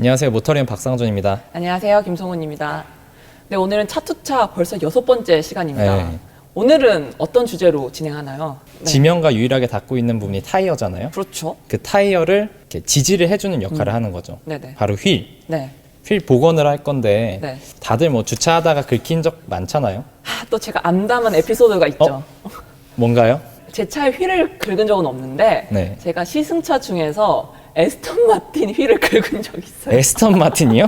안녕하세요. 모터리언 박상준입니다. 안녕하세요. 김성훈입니다. 네, 오늘은 차투차 벌써 6번째 시간입니다. 네. 오늘은 어떤 주제로 진행하나요? 네. 지면과 유일하게 닿고 있는 부분이 타이어잖아요. 그렇죠. 그 타이어를 이렇게 지지를 해주는 역할을 하는 거죠. 네네. 바로 휠. 네. 휠 복원을 할 건데 네. 다들 뭐 주차하다가 긁힌 적 많잖아요. 또 제가 암담한 에피소드가 있죠. 뭔가요? 제 차에 휠을 긁은 적은 없는데 네. 제가 시승차 중에서 에스턴 마틴 휠을 긁은 적이 있어요. 에스턴 마틴이요?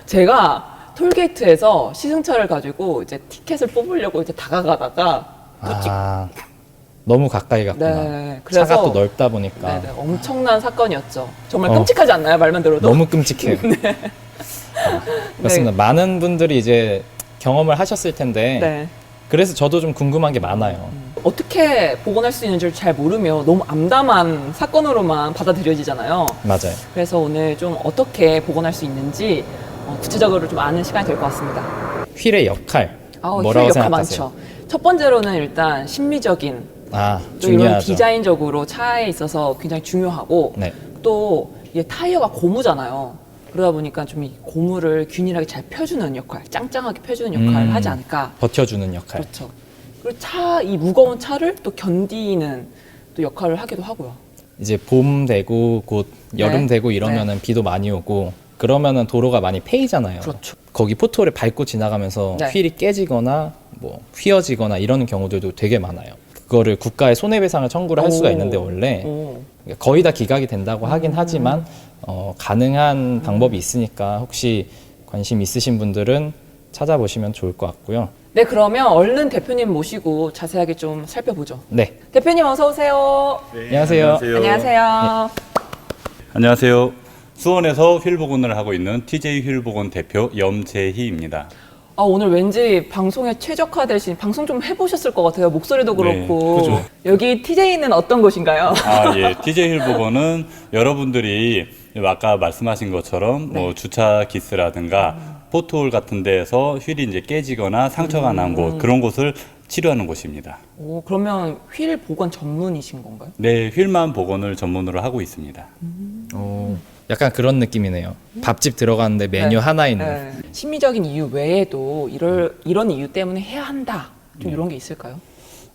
제가 톨게이트에서 시승차를 가지고 이제 티켓을 뽑으려고 이제 다가가다가 아, 너무 가까이 갔구나. 네, 그래서 차가 또 넓다 보니까 네네, 엄청난 사건이었죠. 정말 어. 끔찍하지 않나요? 말만 들어도. 너무 끔찍해요. 그렇습니다. 네. 많은 분들이 이제 경험을 하셨을 텐데 네. 그래서 저도 좀 궁금한 게 많아요. 어떻게 복원할 수 있는지를 잘 모르면 너무 암담한 사건으로만 받아들여지잖아요. 맞아요. 그래서 오늘 좀 어떻게 복원할 수 있는지 구체적으로 좀 아는 시간이 될 것 같습니다. 휠의 역할 휠 뭐라고 역할 생각하세요? 많죠. 첫 번째로는 일단 심미적인 아, 또 이런 중요하죠. 디자인적으로 차에 있어서 굉장히 중요하고 네. 또 이게 타이어가 고무잖아요. 그러다 보니까 좀 이 고무를 균일하게 잘 펴주는 역할, 짱짱하게 펴주는 역할을 하지 않을까. 버텨주는 역할. 그렇죠. 그리고 이 무거운 차를 또 견디는 또 역할을 하기도 하고요. 이제 봄 되고 곧 여름 네. 되고 이러면은 비도 많이 오고 그러면은 도로가 많이 패이잖아요. 그렇죠. 거기 포토를 밟고 지나가면서 네. 휠이 깨지거나 뭐 휘어지거나 이러는 경우들도 되게 많아요. 그거를 국가에 손해배상을 청구를 할 수가 오. 있는데 원래 오. 거의 다 기각이 된다고 하긴 하지만 가능한 방법이 있으니까 혹시 관심 있으신 분들은 찾아보시면 좋을 것 같고요. 네, 그러면 얼른 대표님 모시고 자세하게 좀 살펴보죠. 네, 대표님 어서 오세요. 네, 안녕하세요. 안녕하세요. 안녕하세요. 수원에서 휠 복원을 하고 있는 TJ 휠 복원 대표 염재희입니다. 오늘 왠지 방송에 최적화되신 방송 좀 해보셨을 것 같아요. 목소리도 네, 그렇고. 그죠. 여기 TJ는 어떤 곳인가요? 예. TJ 휠 복원은 여러분들이 아까 말씀하신 것처럼 뭐 주차 기스라든가 포트홀 같은 데에서 휠이 이제 깨지거나 상처가 난 곳, 그런 곳을 치료하는 곳입니다. 그러면 휠 복원 전문이신 건가요? 네, 휠만 복원을 전문으로 하고 있습니다. 약간 그런 느낌이네요. 밥집 들어가는데 메뉴 네. 하나 있는. 네. 심미적인 이유 외에도 이런 이유 때문에 해야 한다. 좀 이런 게 있을까요?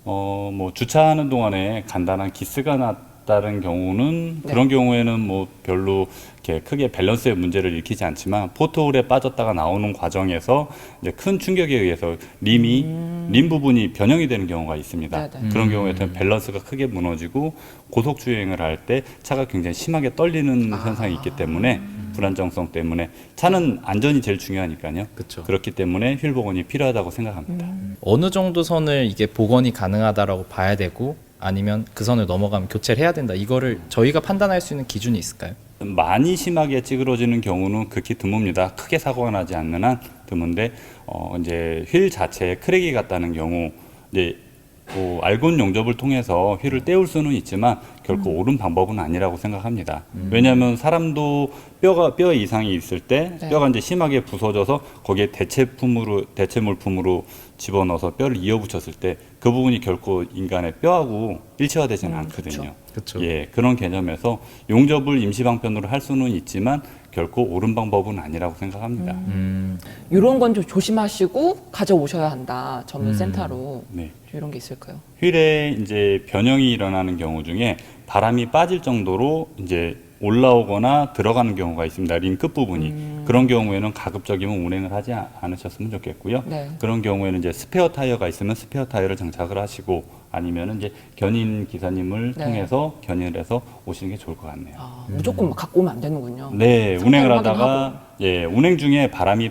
뭐 주차하는 동안에 간단한 기스가 났다는 경우는 그런 경우에는 뭐 별로 이렇게 크게 밸런스의 문제를 일으키지 않지만 포트홀에 빠졌다가 나오는 과정에서 이제 큰 충격에 의해서 림 부분이 변형이 되는 경우가 있습니다. 네네. 그런 경우에는 밸런스가 크게 무너지고 고속 주행을 할 때 차가 굉장히 심하게 떨리는 현상이 있기 때문에 불안정성 때문에 차는 안전이 제일 중요하니까요. 그쵸. 그렇기 때문에 휠 복원이 필요하다고 생각합니다. 어느 정도 선을 이게 복원이 가능하다라고 봐야 되고 아니면 그 선을 넘어가면 교체를 해야 된다. 이거를 저희가 판단할 수 있는 기준이 있을까요? 많이 심하게 찌그러지는 경우는 극히 드뭅니다. 크게 사고가 나지 않는 한 드문데 이제 휠 자체에 크랙이 갔다는 경우 이제 알곤 용접을 통해서 휠을 떼울 수는 있지만 결코 옳은 방법은 아니라고 생각합니다. 왜냐하면 사람도 뼈 이상이 있을 때 네. 뼈가 이제 심하게 부서져서 거기에 대체 물품으로 집어넣어서 뼈를 이어붙였을 때 그 부분이 결코 인간의 뼈하고 일체화되지는 않거든요. 그쵸. 예, 그런 개념에서 용접을 임시 방편으로 할 수는 있지만 결코 옳은 방법은 아니라고 생각합니다. 이런 건 좀 조심하시고 가져오셔야 한다. 전문 센터로. 네. 좀 이런 게 있을까요? 휠에 이제 변형이 일어나는 경우 중에 바람이 빠질 정도로 이제 올라오거나 들어가는 경우가 있습니다. 림 끝부분이. 그런 경우에는 가급적이면 운행을 하지 않으셨으면 좋겠고요. 네. 그런 경우에는 이제 스페어 타이어가 있으면 스페어 타이어를 장착을 하시고 아니면은 이제 견인 기사님을 네. 통해서 견인을 해서 오시는 게 좋을 것 같네요. 무조건 막 갖고 오면 안 되는군요. 네, 상태를 운행을 확인하고. 하다가 예, 운행 중에 바람이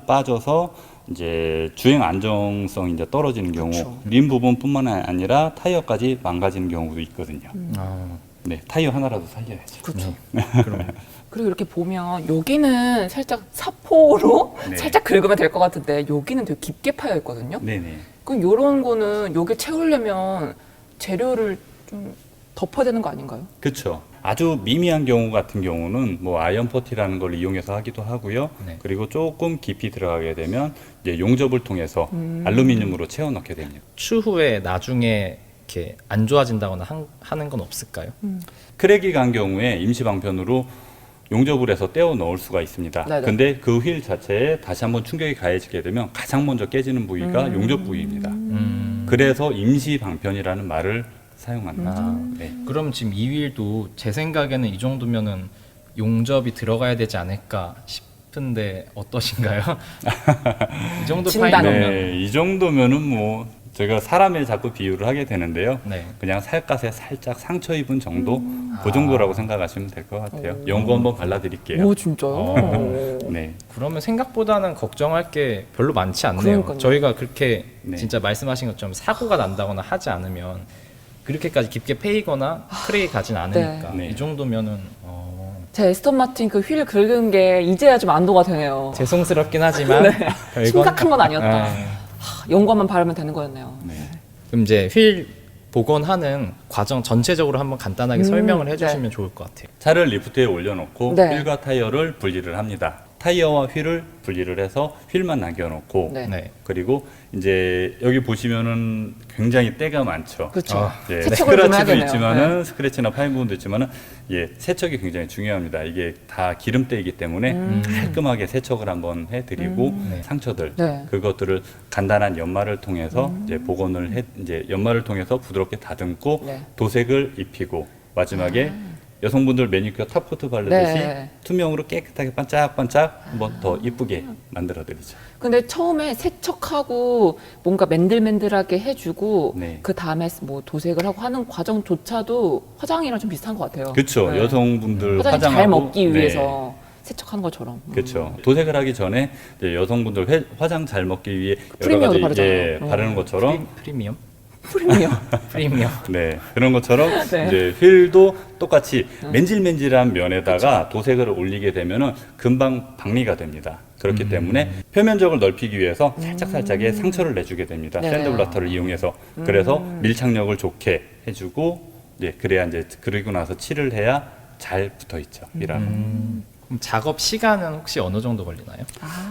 빠져서 이제 주행 안정성이 이제 떨어지는 경우, 그렇죠. 림 부분뿐만 아니라 타이어까지 망가지는 경우도 있거든요. 네, 타이어 하나라도 살려야죠. 그렇죠. 그럼 그리고 이렇게 보면 여기는 살짝 사포로 네. 살짝 긁으면 될 것 같은데 여기는 되게 깊게 파여 있거든요. 네네. 그럼 이런 거는 여기 채우려면 재료를 좀 덮어야 되는 거 아닌가요? 그렇죠. 아주 미미한 경우 같은 경우는 뭐 아이언 퍼티라는 걸 이용해서 하기도 하고요. 네. 그리고 조금 깊이 들어가게 되면 이제 용접을 통해서 알루미늄으로 채워 넣게 됩니다. 추후에 나중에 이렇게 안 좋아진다거나 하는 건 없을까요? 크랙이 간 경우에 임시 방편으로 용접을 해서 떼어 넣을 수가 있습니다. 네네. 근데 그 휠 자체에 다시 한번 충격이 가해지게 되면 가장 먼저 깨지는 부위가 용접 부위입니다. 그래서 임시 방편이라는 말을 사용합니다. 네. 그럼 지금 이 휠도 제 생각에는 이 정도면은 용접이 들어가야 되지 않을까 싶은데 어떠신가요? 이 정도 진단. 파이면 네, 이 정도면은 뭐 제가 사람에 자꾸 비유를 하게 되는데요. 네. 그냥 살갗에 살짝 상처 입은 정도, 그 정도라고 생각하시면 될 것 같아요. 연고 한번 발라드릴게요. 오 진짜요? 네. 그러면 생각보다는 걱정할 게 별로 많지 않네요. 그러니까요. 저희가 그렇게 네. 진짜 말씀하신 것처럼 사고가 난다거나 하지 않으면 그렇게까지 깊게 패이거나 크랙이 가진 않으니까 네. 이 정도면은 제 에스턴 마틴 그 휠 긁은 게 이제야 좀 안도가 되네요. 죄송스럽긴 하지만 별건- 심각한 건 아니었다. 네. 연고만 바르면 되는 거였네요. 네. 그럼 이제 휠 복원하는 과정 전체적으로 한번 간단하게 설명을 해주시면 네. 좋을 것 같아요. 차를 리프트에 올려놓고 네. 휠과 타이어를 분리를 합니다. 타이어와 휠을 분리를 해서 휠만 남겨놓고 네. 네. 그리고 이제 여기 보시면은 굉장히 때가 많죠. 그렇죠. 아, 예, 세척을 좀 스크래치도 해야겠네요. 있지만은 스크래치나 파인 부분도 있지만은 예, 세척이 굉장히 중요합니다. 이게 다 기름때이기 때문에 깔끔하게 세척을 한번 해드리고 네. 상처들 네. 그것들을 간단한 연마를 통해서 이제 복원을 해 이제 연마를 통해서 부드럽게 다듬고 네. 도색을 입히고 마지막에 여성분들 매니큐어 탑코트 바르듯이 네. 투명으로 깨끗하게 반짝반짝 한번 더 이쁘게 만들어드리죠. 근데 처음에 세척하고 뭔가 맨들맨들하게 해주고 네. 그 다음에 뭐 도색을 하고 하는 과정조차도 화장이랑 좀 비슷한 것 같아요. 그렇죠. 네. 여성분들 화장이 잘 화장하고 먹기 네. 위해서 세척하는 것처럼. 그렇죠. 도색을 하기 전에 이제 여성분들 화장 잘 먹기 위해 여러 프리미엄도 가지 바르잖아요. 바르는 것처럼 프리미엄? 프리미엄. 프리미엄. 네 그런 것처럼 네. 이제 휠도 똑같이 맨질맨질한 면에다가 도색을 올리게 되면은 금방 박리가 됩니다. 그렇기 때문에 표면적을 넓히기 위해서 살짝살짝의 상처를 내주게 됩니다. 네. 샌드블라터를 이용해서 그래서 밀착력을 좋게 해주고 그래야 이제 그리고 나서 칠을 해야 잘 붙어 있죠. 미라는. 그럼 작업 시간은 혹시 어느 정도 걸리나요?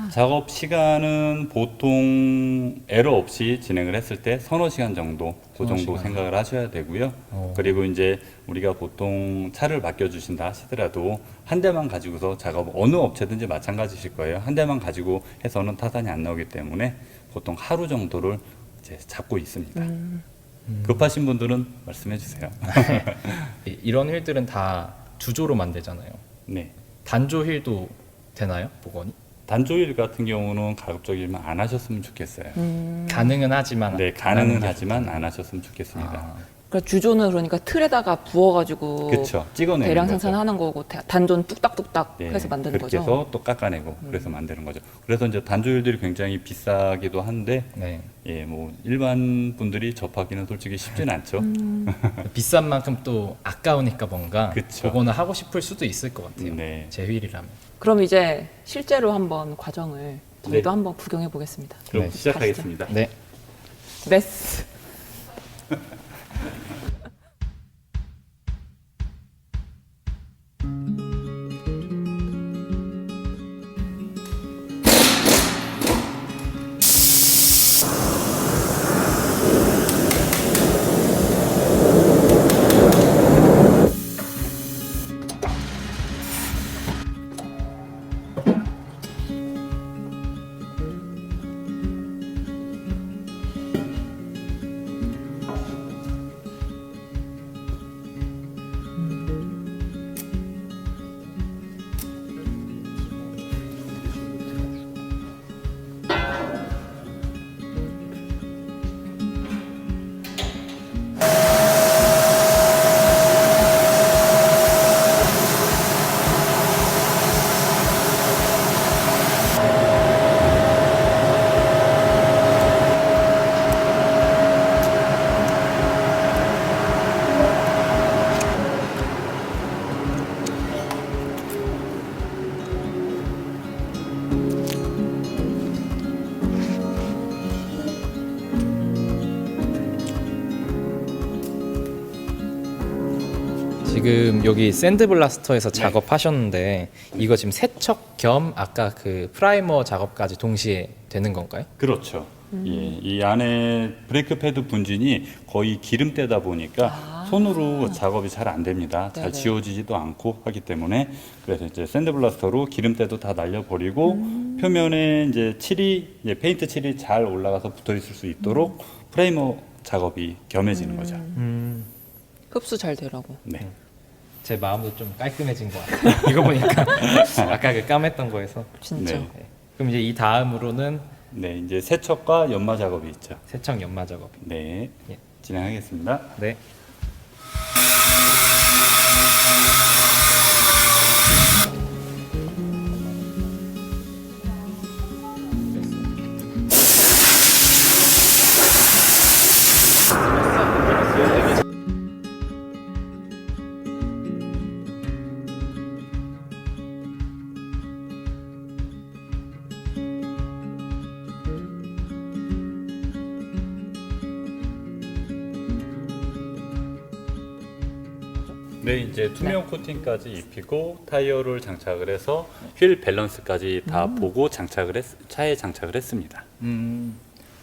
작업 시간은 보통 에러 없이 진행을 했을 때 서너 시간 정도 그 서너 정도 시간. 생각을 하셔야 되고요. 그리고 이제 우리가 보통 차를 맡겨주신다 하시더라도 한 대만 가지고서 작업 어느 업체든지 마찬가지실 거예요. 한 대만 가지고 해서는 타산이 안 나오기 때문에 보통 하루 정도를 이제 잡고 있습니다. 급하신 분들은 말씀해 주세요. 이런 휠들은 다 두조로 만들잖아요. 네. 단조 휠도 되나요? 복원이? 단조일 같은 경우는 가급적이면 안 하셨으면 좋겠어요. 가능은 하지만 네, 안 가능은 하는 게 하지만 안 하셨으면 좋겠습니다. 아, 그러니까 주조는 그러니까 틀에다가 부어가지고 그렇죠. 찍어내는 대량 거죠. 생산하는 거고 단조는 뚝딱뚝딱 예, 해서 만드는 그렇게 거죠. 해서 또 깎아내고 그래서 만드는 거죠. 그래서 이제 단조율들이 굉장히 비싸기도 한데 네. 예, 뭐 일반 분들이 접하기는 솔직히 쉽진 않죠. 비싼 만큼 또 아까우니까 뭔가 그쵸. 복원을 하고 싶을 수도 있을 것 같아요. 네. 제 휠이라면. 그럼 이제 실제로 한번 과정을 저희도 네. 한번 구경해 보겠습니다. 그럼 네. 시작하겠습니다. 네. 메스. 지금 여기 샌드블라스터에서 작업하셨는데 이거 지금 세척 겸 아까 그 프라이머 작업까지 동시에 되는 건가요? 그렇죠. 예, 이 안에 브레이크 패드 분진이 거의 기름때다 보니까 손으로 작업이 잘 안 됩니다. 잘 네네. 지워지지도 않고 하기 때문에 그래서 이제 샌드블라스터로 기름때도 다 날려버리고 표면에 이제 칠이 이제 페인트 칠이 잘 올라가서 붙어 있을 수 있도록 프라이머 작업이 겸해지는 거죠. 흡수 잘 되라고. 네. 제 마음도 좀 깔끔해진 것 같아요. 이거 보니까 아까 그 까맸던 거에서. 진짜. 네. 네. 그럼 이제 이 다음으로는 네, 이제 세척과 연마 작업이 있죠. 세척 연마 작업. 네, 예. 진행하겠습니다. 네. 네, 이제 투명 코팅까지 입히고 타이어를 장착을 해서 휠 밸런스까지 다 보고 차에 장착을 했습니다.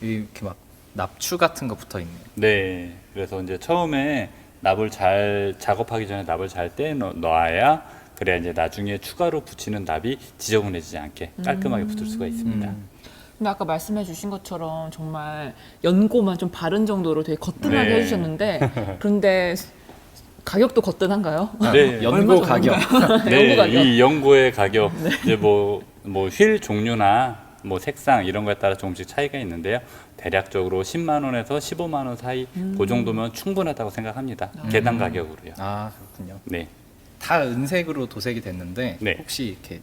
이렇게 막 납추 같은 거 붙어 있네요. 네, 그래서 이제 처음에 납을 잘 작업하기 전에 납을 잘 떼 놔야 그래야 이제 나중에 추가로 붙이는 납이 지저분해지지 않게 깔끔하게 붙을 수가 있습니다. 근데 아까 말씀해 주신 것처럼 정말 연고만 좀 바른 정도로 되게 거뜬하게 네. 해주셨는데 그런데 가격도 거뜬한가요? 네, 연고 가격. 네, 연고 가격. 이 연고의 가격 이제 뭐 휠 종류나 뭐 색상 이런 거에 따라 조금씩 차이가 있는데요. 대략적으로 10만 원에서 15만 원 사이 그 정도면 충분하다고 생각합니다. 개당 가격으로요. 아 그렇군요. 네. 다 은색으로 도색이 됐는데 네. 혹시 이렇게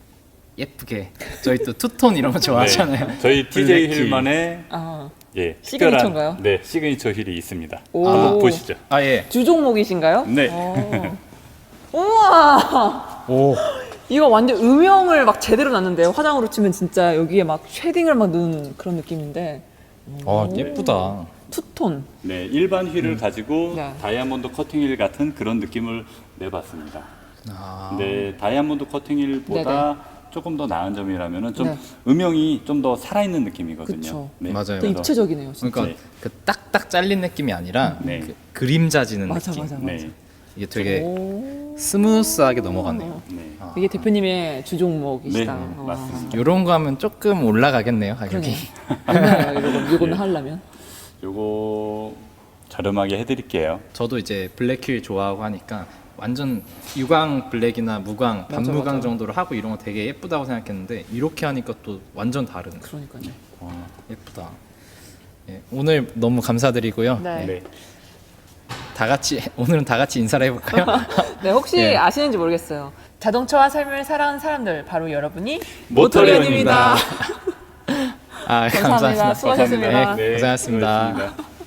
예쁘게 저희 또 투톤 이런 거 좋아하잖아요. 네. 저희 TJ 블랙 휠. 힐만의 아, 예, 시그니처인가요? 특별한, 네, 시그니처 휠이 있습니다. 오. 한번 보시죠. 아 예. 주종목이신가요? 네. 우와! 오. 이거 완전 음영을 막 제대로 놨는데요. 화장으로 치면 진짜 여기에 막 쉐딩을 막 넣은 그런 느낌인데. 예쁘다. 투톤. 네, 일반 휠을 가지고 네. 다이아몬드 커팅 휠 같은 그런 느낌을 내봤습니다. 아. 근데 다이아몬드 커팅 휠보다 조금 더 나은 점이라면은 좀 네. 음영이 좀 더 살아있는 느낌이거든요. 그쵸. 네. 맞아요. 또 입체적이네요, 진짜. 그러니까 네. 그 딱딱 잘린 느낌이 아니라 네. 그 그림자지는 맞아, 느낌. 맞아. 네. 이게 되게 오. 스무스하게 넘어가네요. 네. 이게 대표님의 주종목이시다. 네, 맞습니다. 이런 거 하면 조금 올라가겠네요 가격이. 얼마예요? 이거는 네. 하려면? 요거 저렴하게 해드릴게요. 저도 이제 블랙휠 좋아하고 하니까 완전 유광 블랙이나 무광, 맞아, 반무광 맞아. 정도로 하고 이런 거 되게 예쁘다고 생각했는데 이렇게 하니까 또 완전 다른. 그러니까요. 와, 예쁘다. 예, 오늘 너무 감사드리고요. 네. 네. 다 같이 오늘은 다 같이 인사를 해볼까요? 네, 혹시 예. 아시는지 모르겠어요. 자동차와 삶을 사랑하는 사람들, 바로 여러분이 모터리언입니다. 아, 감사합니다. 수고하셨습니다. 네, 고생하셨습니다. 수고하셨습니다.